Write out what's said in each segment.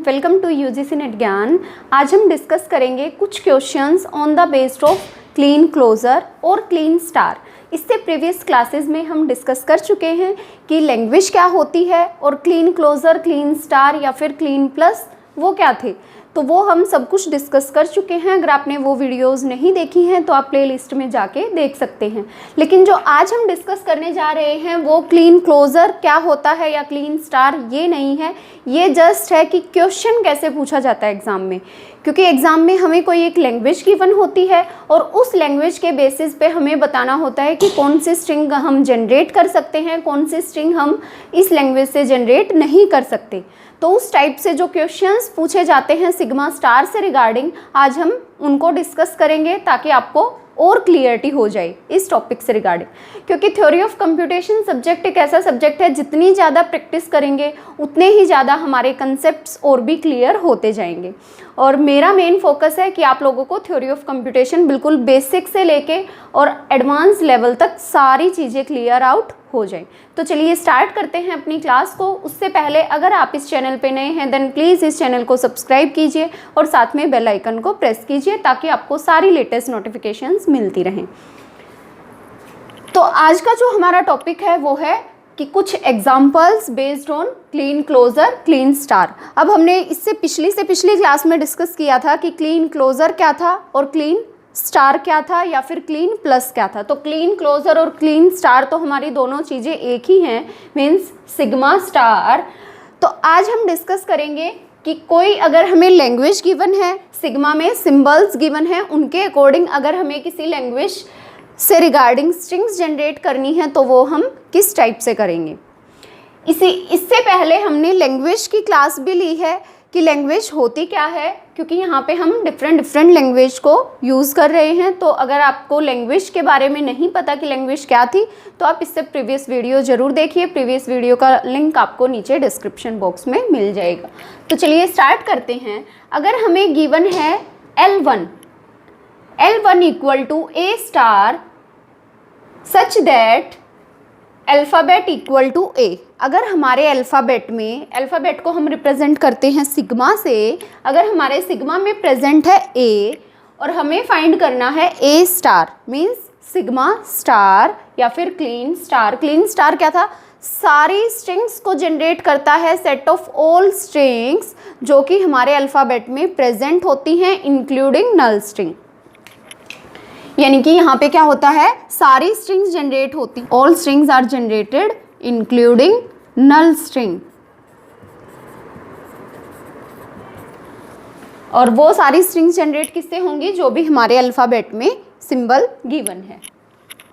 Welcome to UGC net ज्ञान। आज हम डिस्कस करेंगे कुछ questions on the based of Kleene closure और क्लीन स्टार। इससे प्रीवियस क्लासेस में हम डिस्कस कर चुके हैं कि लैंग्वेज क्या होती है और क्लीन क्लोजर, क्लीन स्टार या फिर क्लीन प्लस वो क्या थे, तो वो हम सब कुछ डिस्कस कर चुके हैं। अगर आपने वो वीडियोस नहीं देखी हैं तो आप प्लेलिस्ट में जाके देख सकते हैं। लेकिन जो आज हम डिस्कस करने जा रहे हैं वो क्लीन क्लोजर क्या होता है या क्लीन स्टार ये नहीं है। ये जस्ट है कि क्वेश्चन कैसे पूछा जाता है एग्ज़ाम में, क्योंकि एग्ज़ाम में हमें कोई एक लैंग्वेज गिवन होती है और उस लैंग्वेज के बेसिस पे हमें बताना होता है कि कौन सी स्ट्रिंग हम जनरेट कर सकते हैं, कौन सी स्ट्रिंग हम इस लैंग्वेज से जनरेट नहीं कर सकते। तो उस टाइप से जो क्वेश्चंस पूछे जाते हैं सिग्मा स्टार से रिगार्डिंग, आज हम उनको डिस्कस करेंगे ताकि आपको और क्लियरिटी हो जाए इस टॉपिक से रिगार्डिंग। क्योंकि थ्योरी ऑफ कंप्यूटेशन सब्जेक्ट एक ऐसा सब्जेक्ट है जितनी ज़्यादा प्रैक्टिस करेंगे उतने ही ज़्यादा हमारे कंसेप्ट्स और भी क्लियर होते जाएंगे। और मेरा मेन फोकस है कि आप लोगों को थ्योरी ऑफ कंप्यूटेशन बिल्कुल बेसिक से लेके और एडवांस लेवल तक सारी चीज़ें क्लियर आउट हो जाए। तो चलिए स्टार्ट करते हैं अपनी क्लास को। उससे पहले अगर आप इस चैनल पे नए हैं देन प्लीज़ इस चैनल को सब्सक्राइब कीजिए और साथ में बेल आइकन को प्रेस कीजिए ताकि आपको सारी लेटेस्ट नोटिफिकेशंस मिलती रहें। तो आज का जो हमारा टॉपिक है वो है कि कुछ examples based on Kleene closure, Kleene star. अब हमने इससे पिछली क्लास में डिस्कस किया था कि क्लीन क्लोजर क्या था और क्लीन स्टार क्या था या फिर क्लीन प्लस क्या था। तो क्लीन क्लोजर और क्लीन स्टार तो हमारी दोनों चीज़ें एक ही हैं, मीन्स सिग्मा स्टार। तो आज हम डिस्कस करेंगे कि कोई अगर हमें लैंग्वेज गिवन है, सिग्मा में सिंबल्स गिवन है, उनके अकॉर्डिंग अगर हमें किसी लैंग्वेज से रिगार्डिंग स्ट्रिंग्स जनरेट करनी है तो वो हम किस टाइप से करेंगे। इससे पहले हमने लैंग्वेज की क्लास भी ली है कि लैंग्वेज होती क्या है, क्योंकि यहाँ पे हम डिफरेंट लैंग्वेज को यूज़ कर रहे हैं। तो अगर आपको लैंग्वेज के बारे में नहीं पता कि लैंग्वेज क्या थी तो आप इससे प्रीवियस वीडियो ज़रूर देखिए। प्रीवियस वीडियो का लिंक आपको नीचे डिस्क्रिप्शन बॉक्स में मिल जाएगा। तो चलिए स्टार्ट करते हैं। अगर हमें गिवन है L1 equal to A star such that alphabet equal to A। अगर हमारे अल्फ़ाबेट को हम रिप्रेजेंट करते हैं सिग्मा से, अगर हमारे सिग्मा में प्रेजेंट है A और हमें फाइंड करना है A star means sigma star या फिर क्लीन स्टार। क्लीन स्टार क्या था? सारी स्ट्रिंग्स को जनरेट करता है, सेट ऑफ ऑल स्ट्रिंग्स जो कि हमारे अल्फ़ाबेट में प्रेजेंट होती हैं इंक्लूडिंग नल स्ट्रिंग। यानी कि यहाँ पे क्या होता है, सारी स्ट्रिंग्स जनरेट होती, all strings are generated including null string. और वो सारी स्ट्रिंग्स जनरेट किससे होंगी? जो भी हमारे अल्फ़ाबेट में सिंबल गिवन है।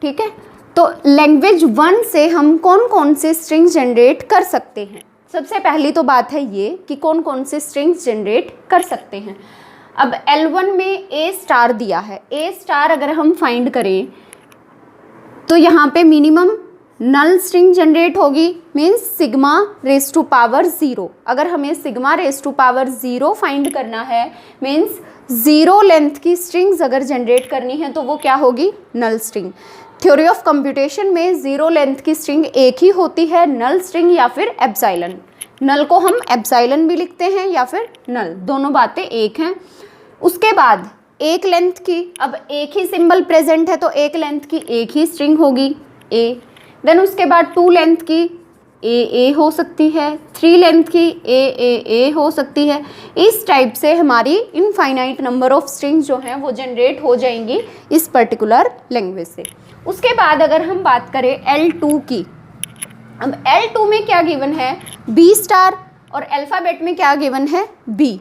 ठीक है, तो लैंग्वेज 1 से हम कौन कौन से स्ट्रिंग्स जनरेट कर सकते हैं? सबसे पहली तो बात है ये कि कौन कौन से स्ट्रिंग्स जनरेट कर सकते हैं। अब L1 में A स्टार दिया है। A स्टार अगर हम फाइंड करें तो यहाँ पे मिनिमम नल स्ट्रिंग जनरेट होगी, means sigma raise to power 0। अगर हमें sigma raise to power 0 find करना है, मीन्स 0 लेंथ की स्ट्रिंग्स अगर जनरेट करनी है तो वो क्या होगी? Null string. Theory of computation में 0 लेंथ की स्ट्रिंग एक ही होती है, नल स्ट्रिंग या फिर एप्सिलॉन। नल को हम एप्सिलॉन भी लिखते हैं या फिर नल, दोनों बातें एक हैं। उसके बाद एक लेंथ की, अब एक ही सिंबल प्रेजेंट है तो एक लेंथ की एक ही स्ट्रिंग होगी A। देन उसके बाद 2 लेंथ की A हो सकती है, 3 लेंथ की A हो सकती है। इस टाइप से हमारी इनफाइनाइट नंबर ऑफ स्ट्रिंग्स जो हैं वो जनरेट हो जाएंगी इस पर्टिकुलर लैंग्वेज से। उसके बाद अगर हम बात करें L2 की, अब L2 में क्या गिवन है? B स्टार और अल्फ़ाबेट में क्या गिवन है? B।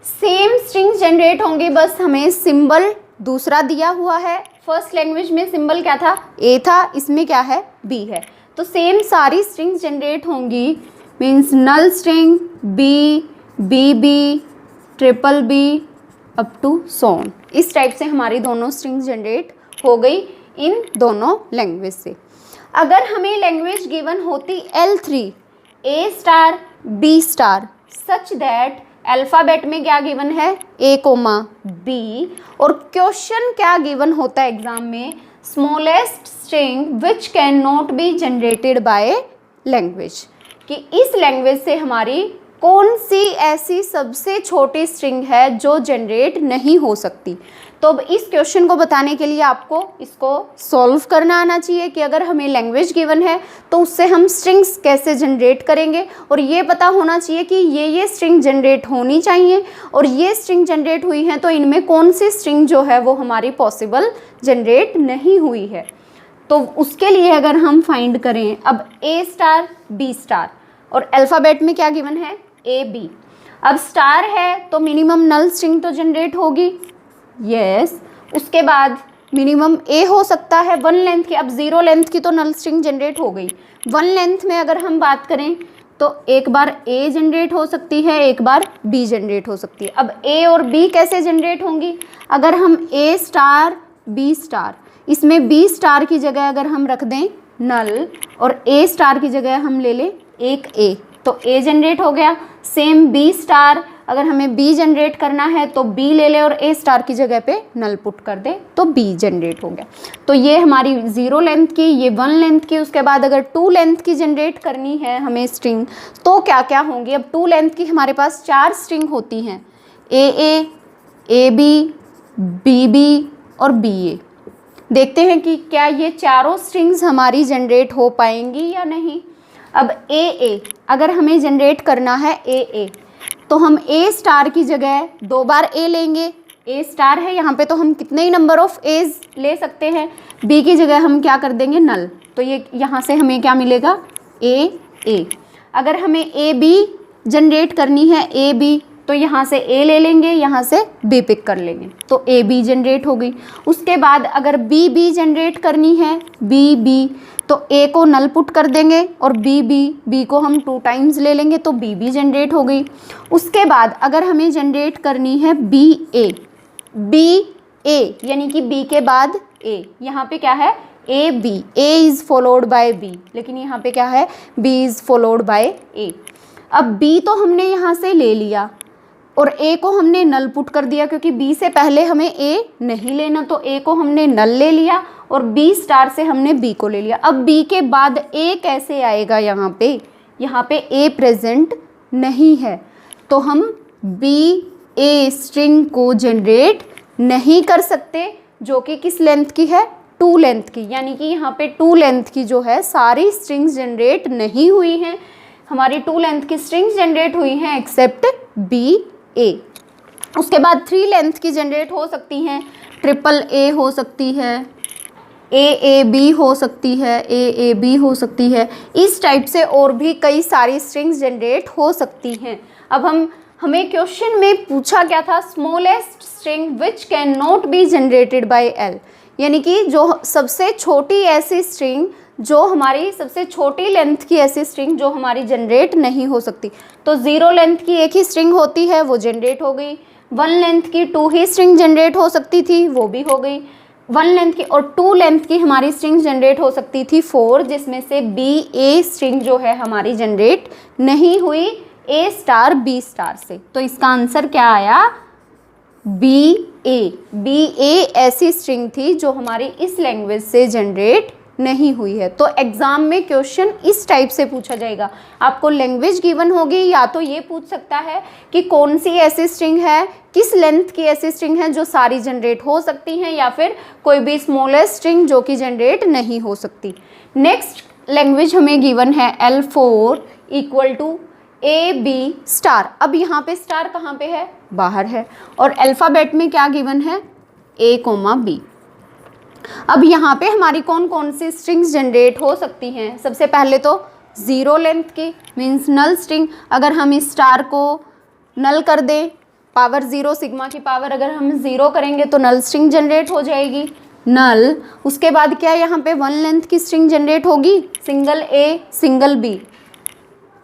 सेम स्ट्रिंग्स जनरेट होंगे, बस हमें सिंबल दूसरा दिया हुआ है। फर्स्ट लैंग्वेज में सिंबल क्या था? A था, इसमें क्या है? B है। तो सेम सारी स्ट्रिंग्स जनरेट होंगी, means null string B, triple B up to so on. इस टाइप से हमारी दोनों स्ट्रिंग्स जनरेट हो गई इन दोनों लैंग्वेज से। अगर हमें लैंग्वेज गिवन होती L3 A star B star such that alphabet में क्या गिवन है? A, B और क्वेश्चन क्या गिवन होता है एग्जाम में? Smallest string which can not be generated by language. कि इस लैंग्वेज से हमारी कौन सी ऐसी सबसे छोटी स्ट्रिंग है जो जनरेट नहीं हो सकती। तो अब इस क्वेश्चन को बताने के लिए आपको इसको सॉल्व करना आना चाहिए कि अगर हमें लैंग्वेज गिवन है तो उससे हम स्ट्रिंग्स कैसे जनरेट करेंगे, और ये पता होना चाहिए कि ये स्ट्रिंग जनरेट होनी चाहिए, और ये स्ट्रिंग जनरेट हुई है तो इनमें कौन सी स्ट्रिंग जो है वो हमारी पॉसिबल जनरेट नहीं हुई है। तो उसके लिए अगर हम फाइंड करें अब A स्टार B स्टार, और अल्फ़ाबेट में क्या गिवन है A B, अब स्टार है तो मिनिमम नल स्ट्रिंग तो जनरेट होगी, यस। उसके बाद मिनिमम A हो सकता है 1 लेंथ की, अब 0 लेंथ की तो नल स्ट्रिंग जनरेट हो गई। 1 लेंथ में अगर हम बात करें तो एक बार A जनरेट हो सकती है, एक बार B जनरेट हो सकती है। अब A और B कैसे जनरेट होंगी, अगर हम A स्टार B स्टार, इसमें B स्टार की जगह अगर हम रख दें नल और A स्टार की जगह हम ले लें एक A, तो A जनरेट हो गया। सेम B स्टार, अगर हमें B जनरेट करना है तो B ले ले और A स्टार की जगह पे नल पुट कर दे तो B जनरेट हो गया। तो ये हमारी 0 लेंथ की, ये 1 लेंथ की। उसके बाद अगर 2 लेंथ की जनरेट करनी है हमें स्ट्रिंग तो क्या क्या होंगी। अब 2 लेंथ की हमारे पास 4 स्ट्रिंग होती हैं, AA, AB, BB और BA। देखते हैं कि क्या ये चारों स्ट्रिंग्स हमारी जनरेट हो पाएंगी या नहीं। अब AA अगर हमें जनरेट करना है AA, तो हम A स्टार की जगह 2 बार A लेंगे, A स्टार है यहाँ पे तो हम कितने ही नंबर ऑफ A's ले सकते हैं। B की जगह हम क्या कर देंगे नल, तो ये यहाँ से हमें क्या मिलेगा A। अगर हमें AB जनरेट करनी है AB, तो यहाँ से A ले लेंगे, यहाँ से B पिक कर लेंगे तो AB जनरेट हो गई। उसके बाद अगर BB जनरेट करनी है BB, तो A को नल पुट कर देंगे और B को हम 2 टाइम्स ले लेंगे तो BB जनरेट हो गई। उसके बाद अगर हमें जनरेट करनी है BA यानी कि B के बाद A, यहाँ पे क्या है AB, A is followed by B, लेकिन यहाँ पे क्या है B is followed by A। अब B तो हमने यहाँ से ले लिया और A को हमने नल पुट कर दिया, क्योंकि B से पहले हमें A नहीं लेना, तो A को हमने नल ले लिया और B स्टार से हमने B को ले लिया। अब B के बाद A कैसे आएगा, यहाँ पे A प्रेजेंट नहीं है, तो हम BA स्ट्रिंग को जनरेट नहीं कर सकते, जो कि किस लेंथ की है 2 लेंथ की, यानी कि यहाँ पे 2 लेंथ की जो है सारी स्ट्रिंग्स जनरेट नहीं हुई हैं। हमारी 2 लेंथ की स्ट्रिंग्स जनरेट हुई हैं एक्सेप्ट BA। उसके बाद 3 लेंथ की जनरेट हो सकती हैं, AAA हो सकती है, AAB हो सकती है, AAB हो सकती है, इस टाइप से और भी कई सारी स्ट्रिंग्स जनरेट हो सकती हैं। अब हमें क्वेश्चन में पूछा क्या था, smallest string which can not be generated by L, यानी कि जो सबसे छोटी ऐसी स्ट्रिंग, जो हमारी सबसे छोटी लेंथ की ऐसी स्ट्रिंग जो हमारी जनरेट नहीं हो सकती। तो 0 लेंथ की एक ही स्ट्रिंग होती है, वो जनरेट हो गई। 1 लेंथ की 2 ही स्ट्रिंग जनरेट हो सकती थी, वो भी हो गई। 1 लेंथ की और 2 लेंथ की हमारी स्ट्रिंग जनरेट हो सकती थी 4, जिसमें से BA स्ट्रिंग जो है हमारी जनरेट नहीं हुई A स्टार B स्टार से। तो इसका आंसर क्या आया BA ऐसी स्ट्रिंग थी जो हमारी इस लैंग्वेज से जनरेट नहीं हुई है। तो एग्जाम में क्वेश्चन इस टाइप से पूछा जाएगा, आपको लैंग्वेज गिवन होगी, या तो ये पूछ सकता है कि कौन सी ऐसी स्ट्रिंग है, किस लेंथ की ऐसी स्ट्रिंग है जो सारी जनरेट हो सकती हैं, या फिर कोई भी स्मॉलेस्ट स्ट्रिंग जो कि जनरेट नहीं हो सकती। नेक्स्ट लैंग्वेज हमें गिवन है L4 equal to AB star. अब यहाँ पे स्टार कहाँ पे है, बाहर है, और अल्फ़ाबेट में क्या गिवन है A, B। अब यहाँ पे हमारी कौन कौन सी स्ट्रिंग्स जनरेट हो सकती हैं। सबसे पहले तो 0 लेंथ की मीन्स नल स्ट्रिंग, अगर हम इस स्टार को नल कर दें, पावर 0 सिग्मा की पावर अगर हम 0 करेंगे तो नल स्ट्रिंग जनरेट हो जाएगी, नल। उसके बाद क्या यहाँ पे 1 लेंथ की स्ट्रिंग जनरेट होगी, सिंगल A सिंगल B।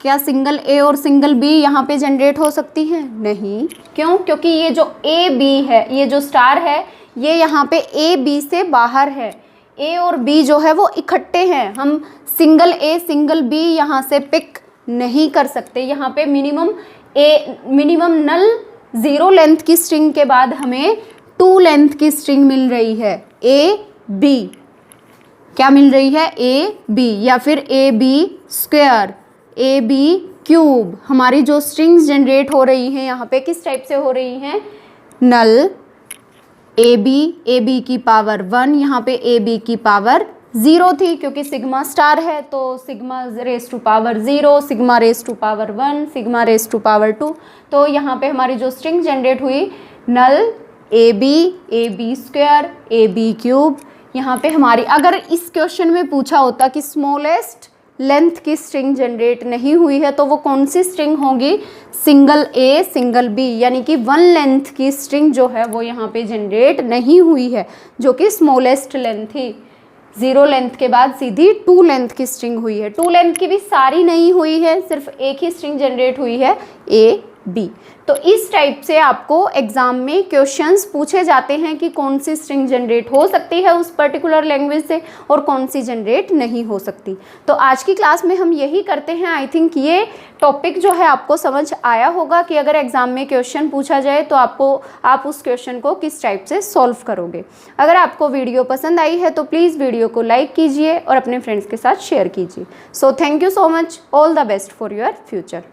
क्या सिंगल A और सिंगल B यहाँ पे जनरेट हो सकती हैं, नहीं। क्यों, क्योंकि ये जो AB है, ये जो स्टार है, ये यहाँ पे A B से बाहर है, A और B जो है वो इकट्ठे हैं, हम सिंगल A सिंगल B यहाँ से पिक नहीं कर सकते। यहाँ पे मिनिमम नल 0 लेंथ की स्ट्रिंग के बाद हमें 2 लेंथ की स्ट्रिंग मिल रही है A B। क्या मिल रही है, A B, या फिर AB स्क्वायर, AB क्यूब। हमारी जो स्ट्रिंग्स जनरेट हो रही हैं यहाँ पे किस टाइप से हो रही हैं, नल ए बी की पावर 1, यहाँ पे ए बी की पावर 0 थी क्योंकि सिग्मा स्टार है, तो sigma raise to power 0, sigma raise to power 1, sigma raise to power 2। तो यहाँ पे हमारी जो स्ट्रिंग जनरेट हुई null A B square, A B cube. यहाँ पे हमारी अगर इस क्वेश्चन में पूछा होता कि स्मॉलेस्ट लेंथ की स्ट्रिंग जनरेट नहीं हुई है तो वो कौन सी स्ट्रिंग होगी, सिंगल ए सिंगल बी, यानी कि 1 लेंथ की स्ट्रिंग जो है वो यहाँ पे जनरेट नहीं हुई है, जो कि स्मॉलेस्ट लेंथ थी। 0 लेंथ के बाद सीधी 2 लेंथ की स्ट्रिंग हुई है। 2 लेंथ की भी सारी नहीं हुई है, सिर्फ एक ही स्ट्रिंग जनरेट हुई है ए बी। तो इस टाइप से आपको एग्जाम में क्वेश्चंस पूछे जाते हैं कि कौन सी स्ट्रिंग जनरेट हो सकती है उस पर्टिकुलर लैंग्वेज से और कौन सी जनरेट नहीं हो सकती। तो आज की क्लास में हम यही करते हैं। आई थिंक ये टॉपिक जो है आपको समझ आया होगा कि अगर एग्जाम में क्वेश्चन पूछा जाए तो आप उस क्वेश्चन को किस टाइप से सॉल्व करोगे। अगर आपको वीडियो पसंद आई है तो प्लीज़ वीडियो को लाइक कीजिए और अपने फ्रेंड्स के साथ शेयर कीजिए। So thank you so much, all the best for your future.